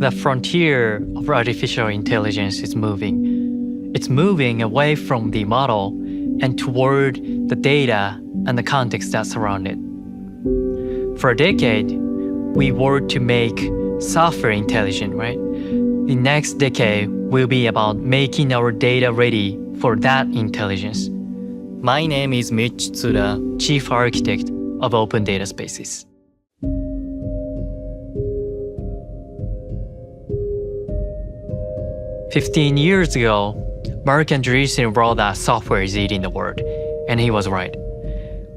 the frontier of artificial intelligence is moving. It's moving away from the model and toward the data and the context that surround it. For a decade, we worked to make software intelligent, right? The next decade will be about making our data ready for that intelligence. My name is Mitch Tsuda, Chief Architect of Open Data Spaces. "15 years ago, Mark Andreessen wrote that software is eating the world, and he was right.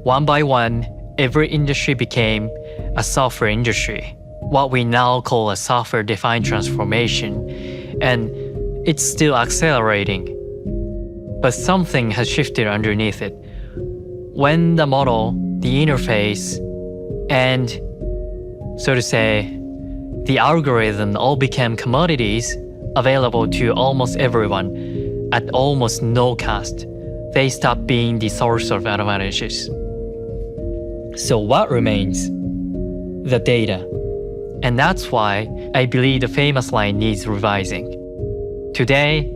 One by one, every industry became a software industry, what we now call a software-defined transformation, and it's still accelerating. But something has shifted underneath it. When the model, the interface, and, so to say, the algorithm all became commodities available to almost everyone at almost no cost, they stopped being the source of advantages. So what remains? The data. And that's why I believe the famous line needs revising. Today,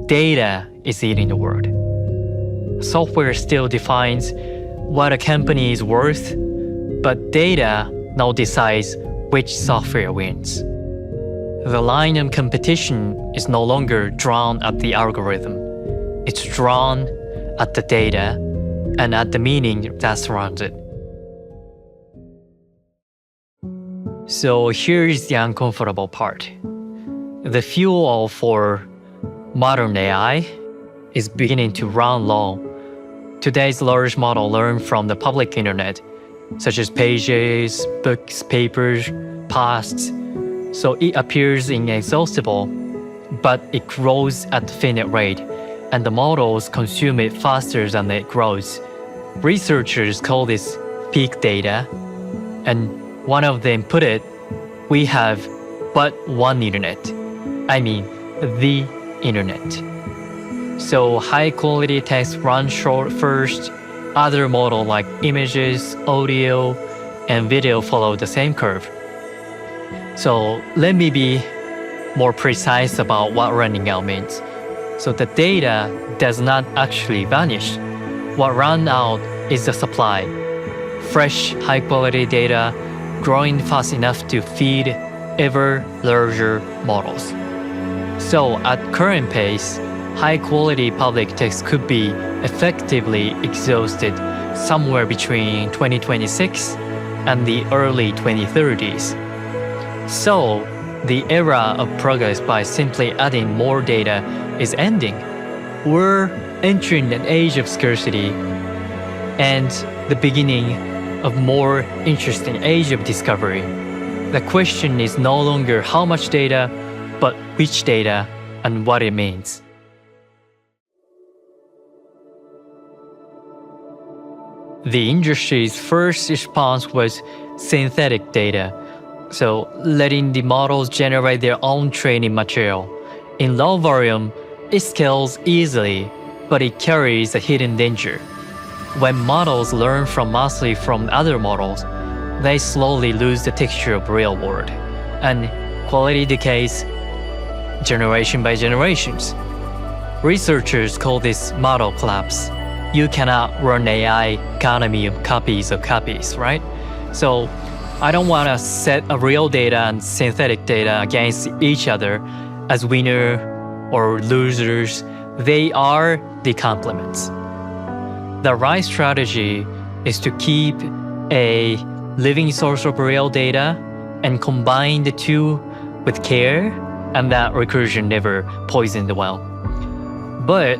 data is eating the world. Software still defines what a company is worth, but data now decides which software wins. The line of competition is no longer drawn at the algorithm. It's drawn at the data and at the meaning that surrounds it. So here's the uncomfortable part. The fuel for modern AI is beginning to run low. Today's large model learn from the public internet, such as pages, books, papers, posts. So it appears inexhaustible, but it grows at a finite rate, and the models consume it faster than it grows. Researchers call this peak data, and one of them put it, we have but one internet. I mean, the internet. So high quality text runs short first, other models like images, audio, and video follow the same curve. So let me be more precise about what running out means. So the data does not actually vanish. What runs out is the supply. Fresh, high-quality data growing fast enough to feed ever larger models. So at current pace, high-quality public text could be effectively exhausted somewhere between 2026 and the early 2030s. So the era of progress by simply adding more data is ending. We're entering an age of scarcity and the beginning of more interesting age of discovery. The question is no longer how much data, but which data and what it means. The industry's first response was synthetic data, so letting the models generate their own training material. In low volume, it scales easily, but it carries a hidden danger. When models learn mostly from other models, they slowly lose the texture of real world, and quality decays generation by generations. Researchers call this model collapse. You cannot run AI economy of copies, right? So I don't want to set a real data and synthetic data against each other as winner or losers. They are the complements. The right strategy is to keep a living source of real data and combine the two with care, and that recursion never poisons the well. But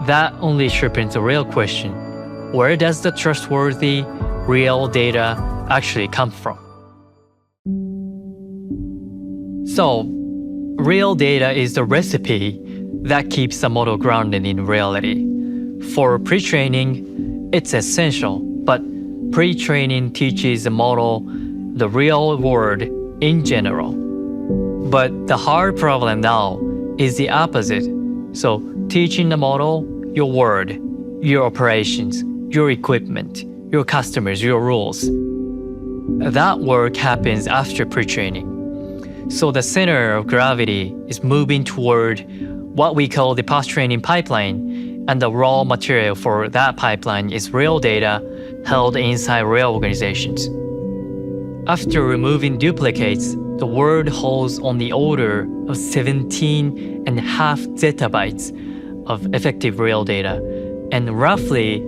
that only sharpens the real question: where does the trustworthy, real data actually come from? So, real data is the recipe that keeps the model grounded in reality. For pre-training, it's essential, but pre-training teaches the model the real world in general. But the hard problem now is the opposite. So teaching the model your world, your operations, your equipment, your customers, your rules. That work happens after pre-training. So the center of gravity is moving toward what we call the post-training pipeline, and the raw material for that pipeline is real data held inside real organizations. After removing duplicates, the world holds on the order of 17.5 zettabytes of effective real data, and roughly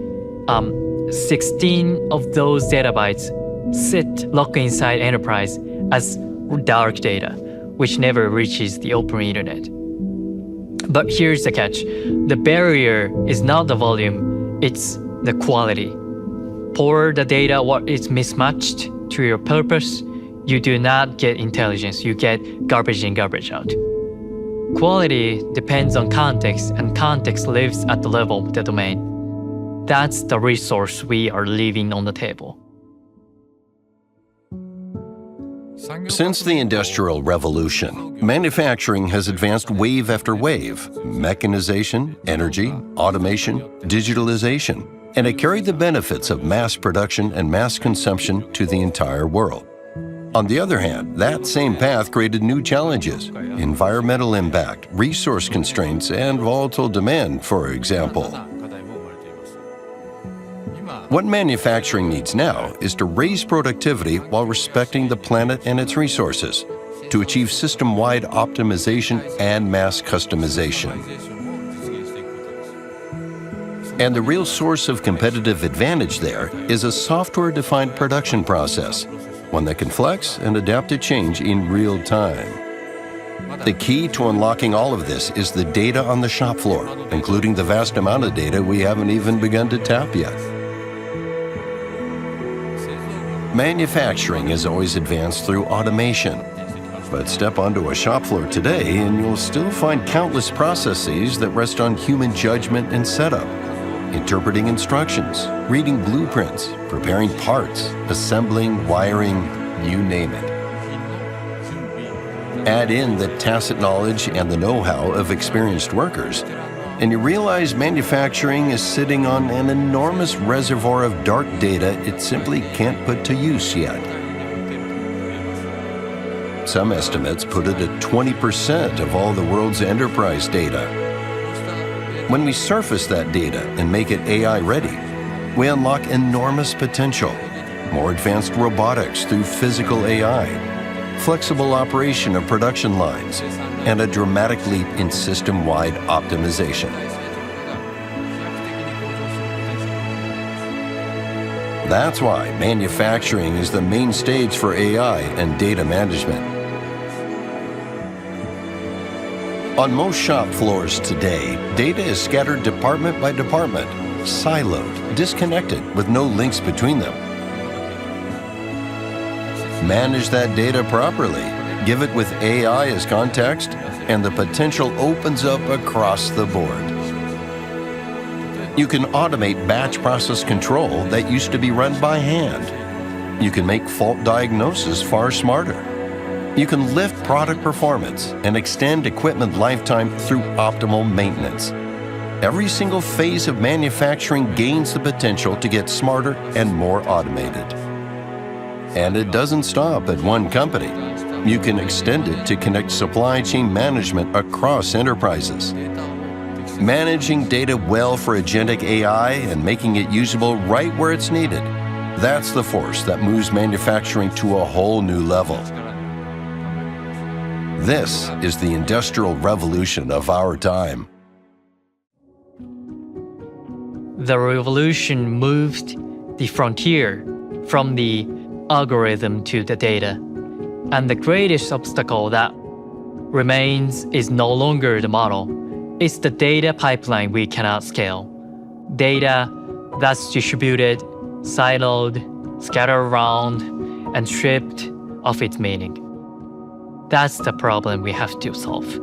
16 of those zettabytes sit locked inside enterprise as dark data, which never reaches the open internet. But here's the catch. The barrier is not the volume, it's the quality. Pour the data what is mismatched to your purpose, you do not get intelligence, you get garbage in, garbage out. Quality depends on context, and context lives at the level of the domain. That's the resource we are leaving on the table. Since the Industrial Revolution, manufacturing has advanced wave after wave: mechanization, energy, automation, digitalization, and it carried the benefits of mass production and mass consumption to the entire world. On the other hand, that same path created new challenges: environmental impact, resource constraints, and volatile demand, for example. What manufacturing needs now is to raise productivity while respecting the planet and its resources, to achieve system-wide optimization and mass customization. And the real source of competitive advantage there is a software-defined production process, one that can flex and adapt to change in real time. The key to unlocking all of this is the data on the shop floor, including the vast amount of data we haven't even begun to tap yet. Manufacturing has always advanced through automation. But step onto a shop floor today and you'll still find countless processes that rest on human judgment and setup. Interpreting instructions, reading blueprints, preparing parts, assembling, wiring, you name it. Add in the tacit knowledge and the know-how of experienced workers, and you realize manufacturing is sitting on an enormous reservoir of dark data it simply can't put to use yet. Some estimates put it at 20% of all the world's enterprise data. When we surface that data and make it AI ready, we unlock enormous potential: more advanced robotics through physical AI, flexible operation of production lines, and a dramatic leap in system-wide optimization. That's why manufacturing is the main stage for AI and data management. On most shop floors today, data is scattered department by department, siloed, disconnected, with no links between them. Manage that data properly, give it with AI as context, and the potential opens up across the board. You can automate batch process control that used to be run by hand. You can make fault diagnosis far smarter. You can lift product performance and extend equipment lifetime through optimal maintenance. Every single phase of manufacturing gains the potential to get smarter and more automated. And it doesn't stop at one company. You can extend it to connect supply chain management across enterprises. Managing data well for agentic AI and making it usable right where it's needed, that's the force that moves manufacturing to a whole new level. This is the industrial revolution of our time. The revolution moved the frontier from the algorithm to the data. And the greatest obstacle that remains is no longer the model. It's the data pipeline we cannot scale. Data that's distributed, siloed, scattered around, and stripped of its meaning. That's the problem we have to solve.